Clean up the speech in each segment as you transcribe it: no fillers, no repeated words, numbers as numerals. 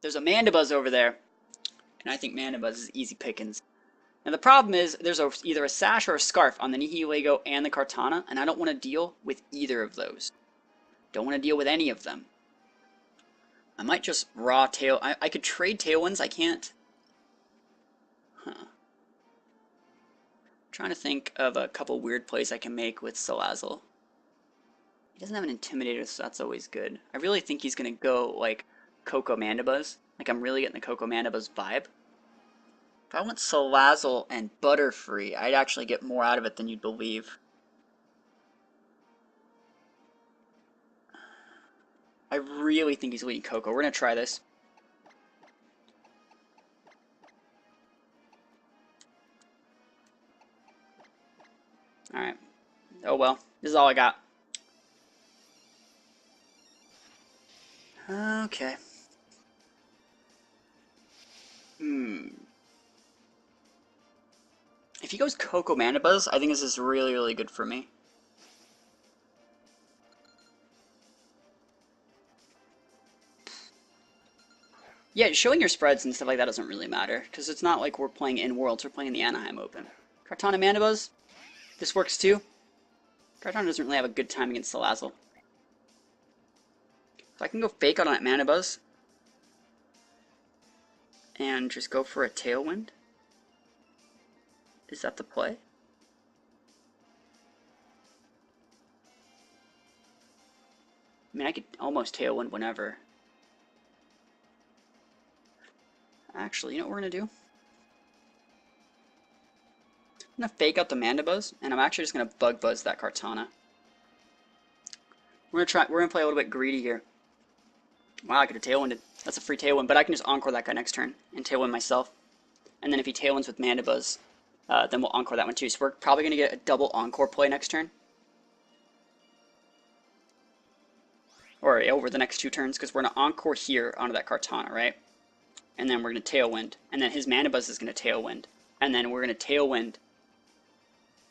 There's a Mandibuzz over there, and I think Mandibuzz is easy pickings. Now the problem is there's either a sash or a scarf on the Nihilego and the Kartana, and I don't want to deal with either of those. Don't want to deal with any of them. I might just raw tail. I could trade Tailwinds. I can't. Huh. I'm trying to think of a couple weird plays I can make with Salazzle. He doesn't have an Intimidator, so that's always good. I really think he's going to go like Koko Mandibuzz. Like I'm really getting the Koko Mandibuzz vibe. If I went Salazzle and Butterfree, I'd actually get more out of it than you'd believe. I really think he's leading Koko. We're going to try this. Alright. Oh well. This is all I got. Okay. If he goes Koko Mandibuzz, I think this is really, really good for me. Yeah, showing your spreads and stuff like that doesn't really matter, because it's not like we're playing in Worlds, we're playing in the Anaheim Open. Kartana Mandibuzz, this works too. Kartana doesn't really have a good time against Salazzle. So I can go Fake Out on that Mandibuzz. And just go for a Tailwind. Is that the play? I mean, I could almost Tailwind whenever. Actually, you know what we're going to do? I'm going to Fake Out the Mandibuzz, and I'm actually just going to Bug Buzz that Kartana. We're going to play a little bit greedy here. Wow, I could have Tailwinded. That's a free Tailwind, but I can just Encore that guy next turn and Tailwind myself. And then if he Tailwinds with Mandibuzz, then we'll Encore that one too. So we're probably going to get a double Encore play next turn. Or over the next 2 turns, because we're going to Encore here onto that Kartana, right? And then we're going to Tailwind. And then his Mandibuzz is going to Tailwind. And then we're going to Tailwind.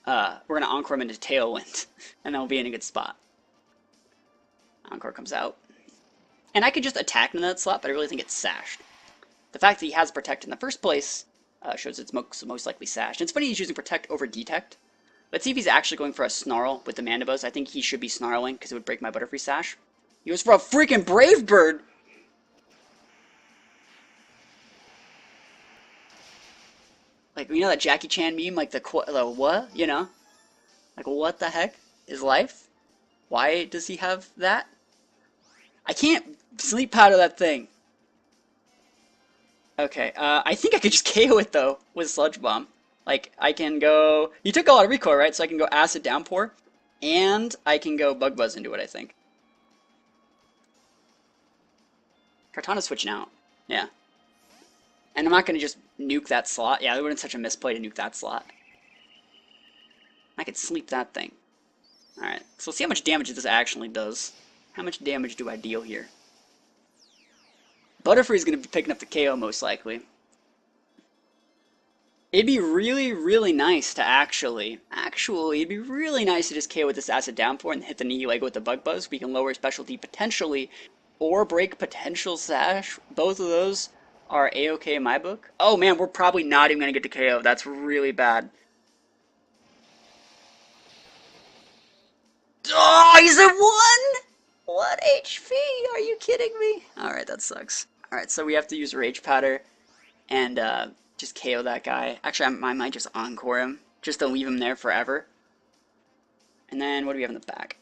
We're going to Encore him into Tailwind. And then we'll be in a good spot. Encore comes out. And I could just attack in that slot, but I really think it's sashed. The fact that he has Protect in the first place shows it's most likely sashed. And it's funny he's using Protect over Detect. Let's see if he's actually going for a Snarl with the Mandibuzz. I think he should be Snarling, because it would break my Butterfree sash. He goes for a freaking Brave Bird! Like, you know that Jackie Chan meme? Like, the what? You know? Like, what the heck is life? Why does he have that? I can't Sleep Powder that thing. Okay, I think I could just KO it, though, with Sludge Bomb. Like, I can go... He took a lot of recoil, right? So I can go Acid Downpour, and I can go Bug Buzz into it, I think. Kartana's switching out. Yeah. And I'm not going to just nuke that slot. Yeah, it would have been such a misplay to nuke that slot. I could sleep that thing. Alright, so let's see how much damage this actually does. How much damage do I deal here? Butterfree's going to be picking up the KO most likely. It'd be really, really nice to actually, it'd be really nice to just KO with this Acid Downpour and hit the Nihilego with the Bug Buzz. We can lower specialty potentially, or break potential sash. Both of those are A-okay in my book. Oh man, we're probably not even going to get to KO. That's really bad. Oh, he's at 1! 1 HP? Are you kidding me? Alright, that sucks. Alright, so we have to use Rage Powder and just KO that guy. Actually, I might just Encore him, just to leave him there forever. And then, what do we have in the back?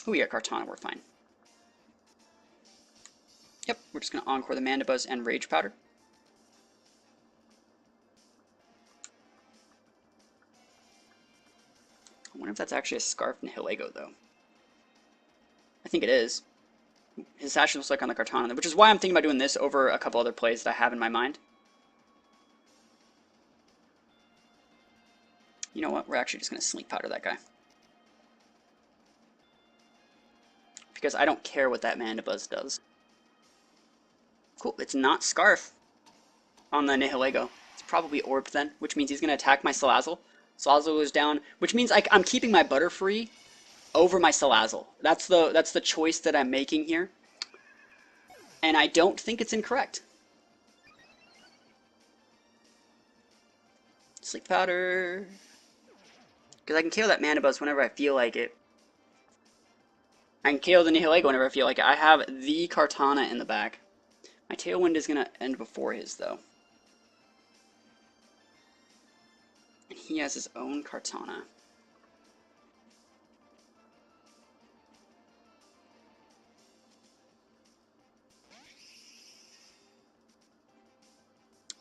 Oh, we got Kartana, we're fine. Yep, we're just going to Encore the Mandibuzz and Rage Powder. I wonder if that's actually a Scarf Nihilego, though. I think it is. His sash looks like on the Kartana, which is why I'm thinking about doing this over a couple other plays that I have in my mind. You know what? We're actually just going to Sleep Powder that guy. Because I don't care what that Mandibuzz does. Cool, it's not Scarf on the Nihilego. It's probably Orb then, which means he's going to attack my Salazzle. Salazzle goes down, which means I'm keeping my Butterfree over my Salazzle. That's the choice that I'm making here. And I don't think it's incorrect. Sleep powder. Because I can KO that Mana Buzz whenever I feel like it. I can KO the Nihilego whenever I feel like it. I have the Kartana in the back. My Tailwind is going to end before his, though. And he has his own Kartana.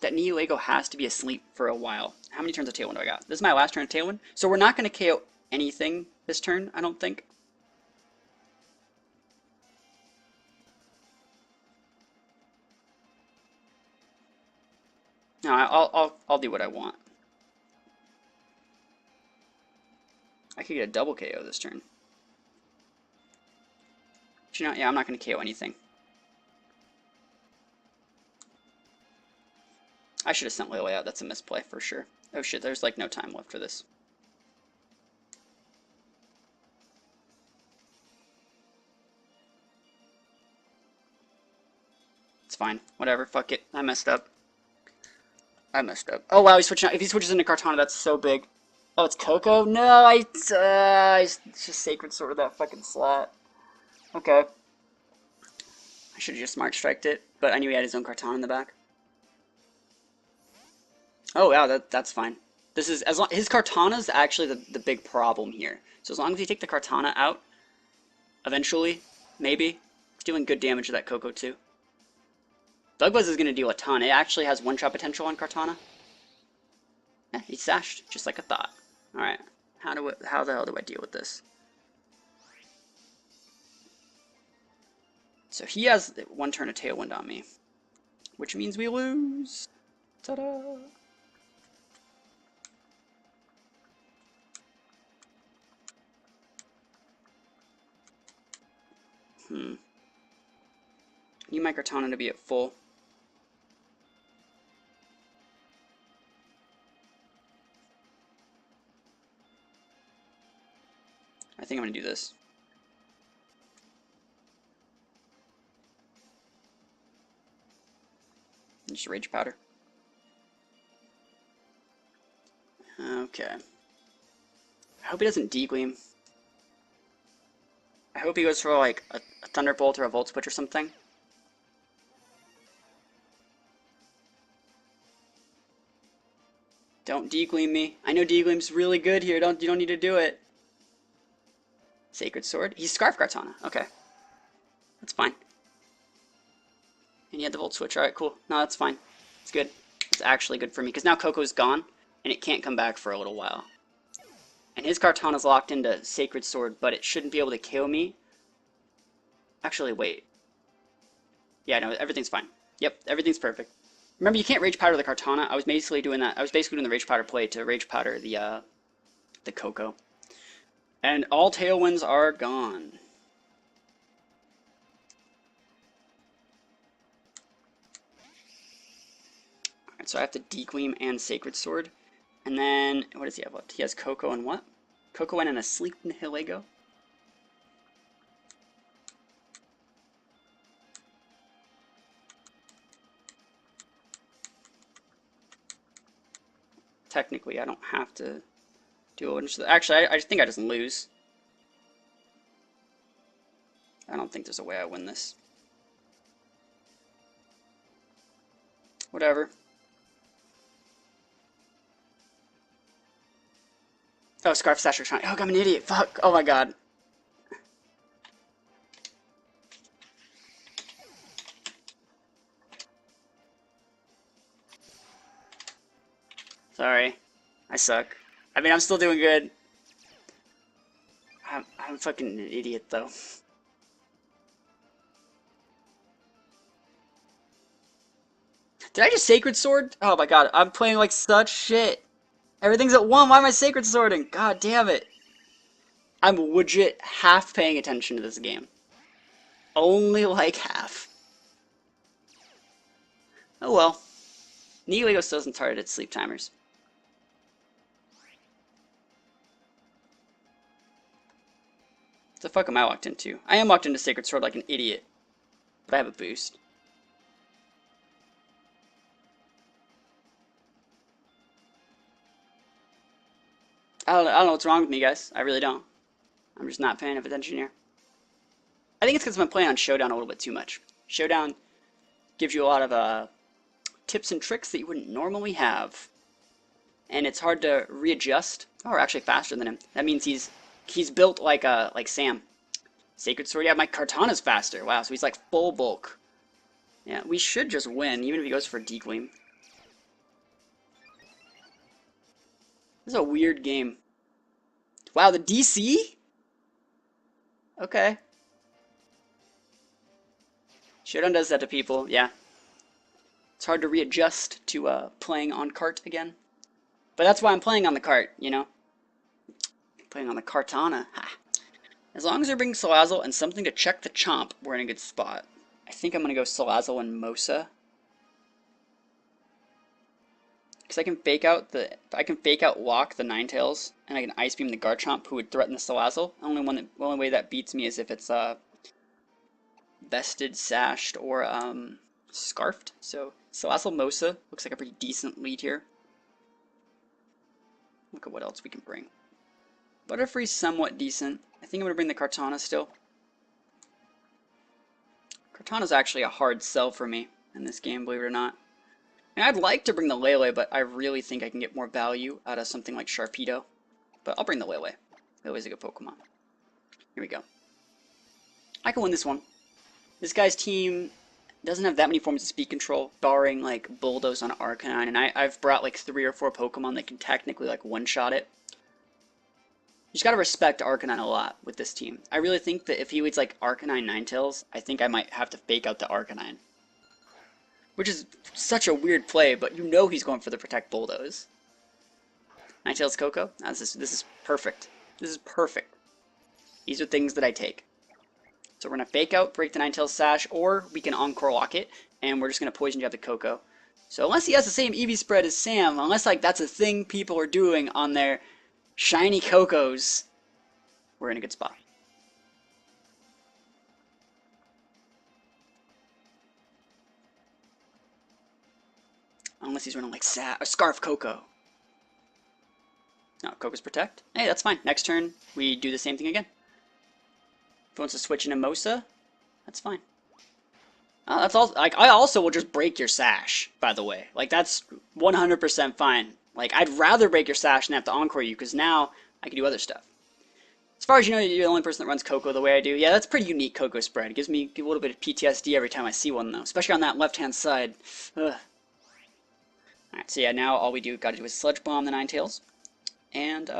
That Nihilego has to be asleep for a while. How many turns of Tailwind do I got? This is my last turn of Tailwind. So we're not going to KO anything this turn, I don't think. No, I'll do what I want. I could get a double KO this turn. But you know, yeah, I'm not going to KO anything. I should have sent Lele out. That's a misplay for sure. Oh shit, there's like no time left for this. It's fine. Whatever. Fuck it. I messed up. Oh wow, he's switching out. If he switches into Kartana, that's so big. Oh, it's Koko? No, I just Sacred Sword that fucking slot. Okay. I should have just Smart Striked it, but I knew he had his own Kartana in the back. Oh wow, that's fine. This is as long his Kartana is actually the big problem here. So as long as you take the Kartana out, eventually, maybe, it's doing good damage to that Koko too. Bug Buzz is going to deal a ton. It actually has one-shot potential on Kartana. Yeah, he sashed, just like I thought. Alright, how the hell do I deal with this? So he has one turn of Tailwind on me, which means we lose. Ta-da! Need my Kartana to be at full. I think I'm going to do this. Just Rage Powder. Okay. I hope he doesn't Degleam. I hope he goes for like a Thunderbolt or a Volt Switch or something. Don't Degleam me. I know Degleam's really good here. You don't need to do it. Sacred Sword. He's Scarf Kartana. Okay. That's fine. And he had the Volt Switch. Alright, cool. No, that's fine. It's good. It's actually good for me, because now Koko's gone, and it can't come back for a little while. And his Kartana's locked into Sacred Sword, but it shouldn't be able to kill me. Actually, wait. Yeah, no, everything's fine. Yep, everything's perfect. Remember, you can't Rage Powder the Kartana. I was basically doing that. I was basically doing the Rage Powder play to Rage Powder the Koko. And all Tailwinds are gone. Alright, so I have to Degleam and Sacred Sword. And then, what does he have left? He has Koko and what? Koko and a Sleep Nihilego? Technically, I don't have to do a bunch of... Actually, I think I just lose. I don't think there's a way I win this. Whatever. Oh, Scarf Sasher Shine. Oh, I'm an idiot. Fuck. Oh my god. Sorry. I suck. I mean, I'm still doing good. I'm fucking an idiot, though. Did I just Sacred Sword? Oh my god, I'm playing like such shit. Everything's at 1. Why am I Sacred Swording? God damn it. I'm legit half paying attention to this game. Only like half. Oh well. Nihilego still doesn't target its sleep timers. What the fuck am I locked into? I am locked into Sacred Sword like an idiot. But I have a boost. I don't know what's wrong with me, guys. I really don't. I'm just not paying attention here. I think it's because I've been playing on Showdown a little bit too much. Showdown gives you a lot of tips and tricks that you wouldn't normally have. And it's hard to readjust. Oh, we're actually faster than him. That means he's built like Sam. Sacred Sword, yeah, my Kartana's faster. Wow, so he's like full bulk. Yeah, we should just win, even if he goes for Decleam. This is a weird game. Wow, the DC? Okay. Showdown does that to people, yeah. It's hard to readjust to playing on cart again. But that's why I'm playing on the cart, you know? Playing on the Kartana. Ha. As long as they're bringing Salazzle and something to check the chomp, we're in a good spot. I think I'm going to go Salazzle and Mosa. Because I can fake out Lock the Ninetales, and I can Ice Beam the Garchomp who would threaten the Salazzle. The only way that beats me is if it's Vested, Sashed, or Scarfed. So Salazzle Mosa looks like a pretty decent lead here. Look at what else we can bring. Butterfree's somewhat decent. I think I'm going to bring the Kartana still. Kartana's actually a hard sell for me in this game, believe it or not. And I'd like to bring the Lele, but I really think I can get more value out of something like Sharpedo. But I'll bring the Lele. Lele's a good Pokemon. Here we go. I can win this one. This guy's team doesn't have that many forms of speed control, barring like Bulldoze on Arcanine, and I've brought like 3 or 4 Pokemon that can technically like one-shot it. You just gotta respect Arcanine a lot with this team. I really think that if he leads like Arcanine Ninetales, I think I might have to fake out the Arcanine. Which is such a weird play, but you know he's going for the Protect Bulldoze. Ninetales Koko? This is perfect. This is perfect. These are things that I take. So we're going to fake out, break the Ninetales Sash, or we can Encore Lock it, and we're just going to Poison Jab the Koko. So unless he has the same EV spread as Sam, unless like that's a thing people are doing on their shiny Kokos, we're in a good spot. Unless he's running like Scarf Koko. No, Koko's Protect. Hey, that's fine. Next turn, we do the same thing again. If he wants to switch into Mosa, that's fine. That's all. Like, I also will just break your Sash, by the way. Like, that's 100% fine. Like, I'd rather break your Sash than have to Encore you, because now I can do other stuff. As far as you know, you're the only person that runs Koko the way I do. Yeah, that's pretty unique Koko spread. It gives me a little bit of PTSD every time I see one, though. Especially on that left-hand side. Ugh. Alright, so yeah, now all we gotta do is Sludge Bomb the Ninetales. And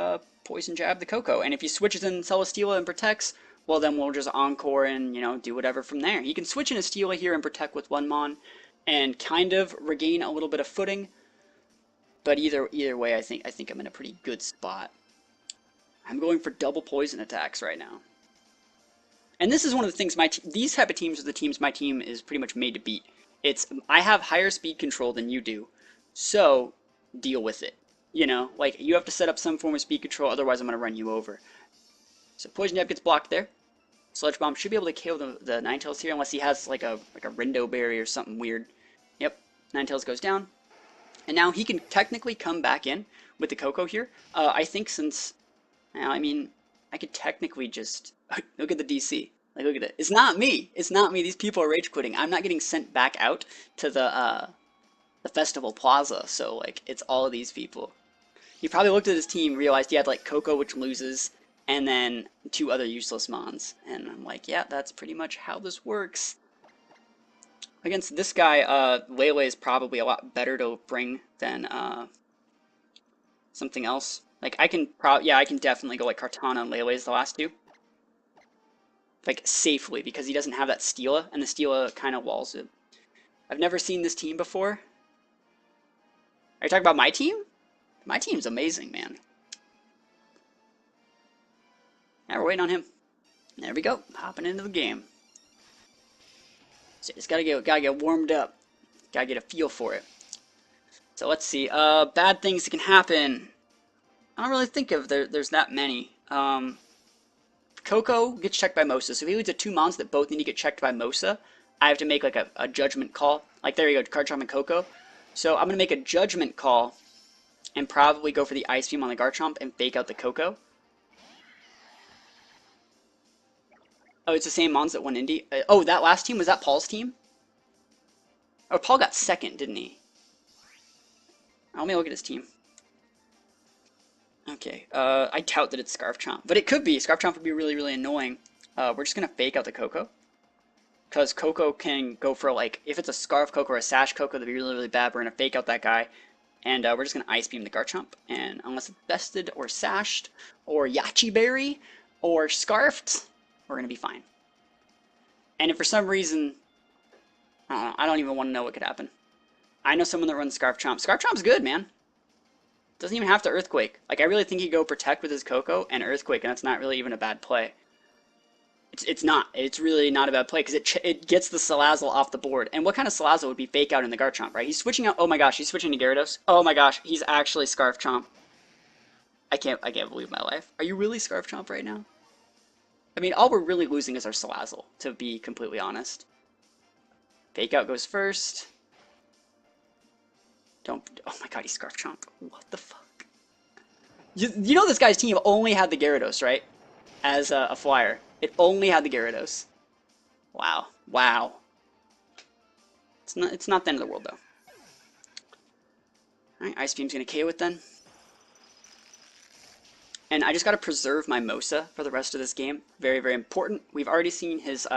Poison Jab the Koko. And if he switches in Celesteela and Protects, well then we'll just Encore and, you know, do whatever from there. He can switch in a Steela here and Protect with one Mon, and kind of regain a little bit of footing. But either way, I think I'm in a pretty good spot. I'm going for double poison attacks right now. And this is one of the things these type of teams are the teams my team is pretty much made to beat. I have higher speed control than you do, so deal with it. You know, like you have to set up some form of speed control, otherwise I'm going to run you over. So Poison Jab gets blocked there. Sludge Bomb should be able to kill the Ninetales here, unless he has like a Rindo Berry or something weird. Yep, Ninetales goes down. And now he can technically come back in with the Koko here. I think since, now, I mean, I could technically just, look at the DC. Like, look at it. It's not me. It's not me. These people are rage quitting. I'm not getting sent back out to the Festival Plaza. So, like, it's all of these people. He probably looked at his team, realized he had, like, Koko, which loses, and then 2 other useless Mons. And I'm like, yeah, that's pretty much how this works. Against this guy, Lele is probably a lot better to bring than something else. Like, I can definitely go like Kartana and Lele as the last 2. Like, safely, because he doesn't have that Steela, and the Steela kind of walls it. I've never seen this team before. Are you talking about my team? My team's amazing, man. Now we're waiting on him. There we go, hopping into the game. So just gotta get warmed up. Gotta get a feel for it. So let's see. Bad things that can happen. I don't really think of there's that many. Koko gets checked by Mosa. So if he leads to 2 Mons that both need to get checked by Mosa, I have to make like a judgment call. Like there you go, Garchomp and Koko. So I'm gonna make a judgment call and probably go for the Ice Beam on the Garchomp and fake out the Koko. Oh, it's the same mons that won Indy. Oh, that last team, was that Paul's team? Oh, Paul got second, didn't he? Let me look at his team. Okay, I doubt that it's Scarf Chomp, but it could be. Scarf Chomp would be really, really annoying. We're just gonna fake out the Koko, because Koko can go for, like, if it's a Scarf Koko or a Sash Koko, that'd be really, really bad. We're gonna fake out that guy, and we're just gonna Ice Beam the Garchomp, and unless it's bested or sashed or Yachi Berry or scarfed, we're gonna be fine. And if for some reason, I don't even want to know what could happen. I know someone that runs Scarf Chomp. Scarf Chomp's good, man. Doesn't even have to Earthquake. Like, I really think he'd go Protect with his Koko and Earthquake, and that's not really even a bad play. It's not. It's really not a bad play, because it gets the Salazzle off the board. And what kind of Salazzle would be fake out in the Garchomp, right? He's switching out. Oh my gosh, he's switching to Gyarados. Oh my gosh, he's actually Scarf Chomp. I can't believe my life. Are you really Scarf Chomp right now? I mean, all we're really losing is our Salazzle, to be completely honest. Fake out goes first. Don't. Oh my god, he's Scarf Chomp. What the fuck? You know this guy's team only had the Gyarados, right? As a flyer. It only had the Gyarados. Wow. Wow. It's not the end of the world, though. Alright, Ice Beam's gonna KO it then. And I just gotta preserve my Mosa for the rest of this game. Very, very important. We've already seen his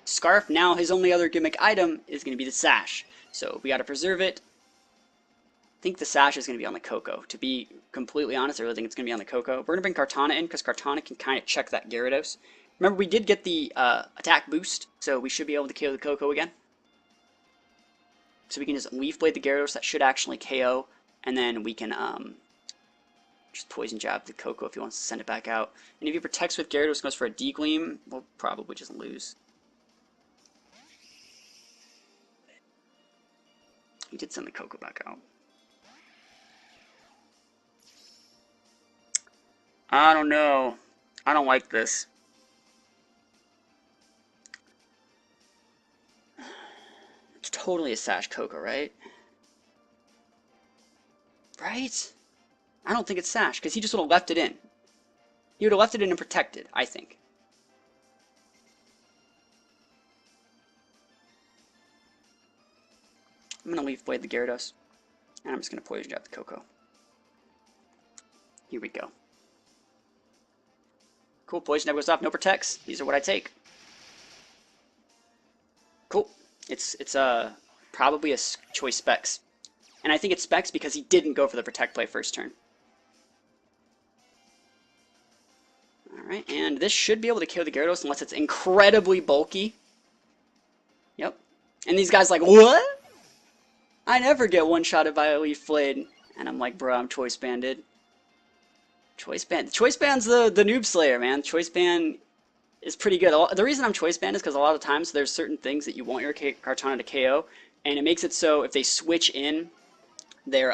Scarf. Now his only other gimmick item is gonna be the Sash. So we gotta preserve it. I think the Sash is going to be on the Koko. To be completely honest, I really think it's going to be on the Koko. We're going to bring Kartana in, because Kartana can kind of check that Gyarados. Remember, we did get the attack boost, so we should be able to KO the Koko again. So we can just Leaf Blade the Gyarados. That should actually KO. And then we can just Poison Jab the Koko if he wants to send it back out. And if he protects with Gyarados, goes for a D-Gleam, we'll probably just lose. He did send the Koko back out. I don't know. I don't like this. It's totally a Sash Koko, right? Right? I don't think it's Sash, because he just would have left it in. He would have left it in and protected, I think. I'm going to Leaf Blade the Gyarados. And I'm just going to Poison Jab the Koko. Here we go. Cool, Poison Jab goes off, no protects. These are what I take. Cool. It's probably a choice Specs. And I think it's Specs because he didn't go for the Protect play first turn. Alright, and this should be able to kill the Gyarados unless it's incredibly bulky. Yep. And these guys like, what? I never get one-shotted by a Leaf Blade. And I'm like, bro, I'm Choice Banded. Choice Band. Choice Band's the Noob Slayer, man. Choice Band is pretty good. The reason I'm Choice Band is because a lot of times there's certain things that you want your Kartana to KO, and it makes it so if they switch in their,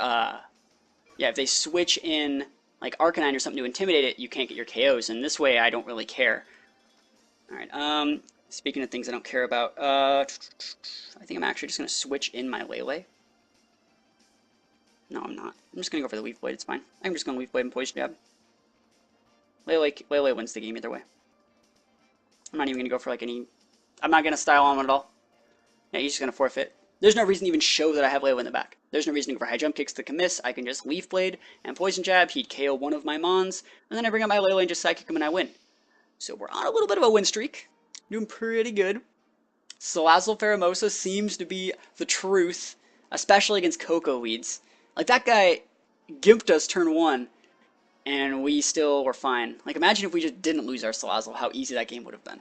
if they switch in like Arcanine or something to intimidate it, you can't get your KOs, and this way I don't really care. Alright, speaking of things I don't care about, I think I'm actually just going to switch in my Lele. No, I'm not. I'm just going to go for the Leaf Blade, it's fine. I'm just going to Leaf Blade and Poison Jab. Lele wins the game either way. I'm not even going to go for like any... I'm not going to style on it at all. Yeah, he's just going to forfeit. There's no reason to even show that I have Lele in the back. There's no reason to go for high jump kicks to miss. I can just Leaf Blade and Poison Jab. He'd KO one of my Mons. And then I bring out my Lele and just Psychic him and I win. So we're on a little bit of a win streak. Doing pretty good. Salazzle Pheromosa seems to be the truth. Especially against Koko leads. Like, that guy gimped us turn 1, and we still were fine. Like, imagine if we just didn't lose our Salazzle, how easy that game would have been.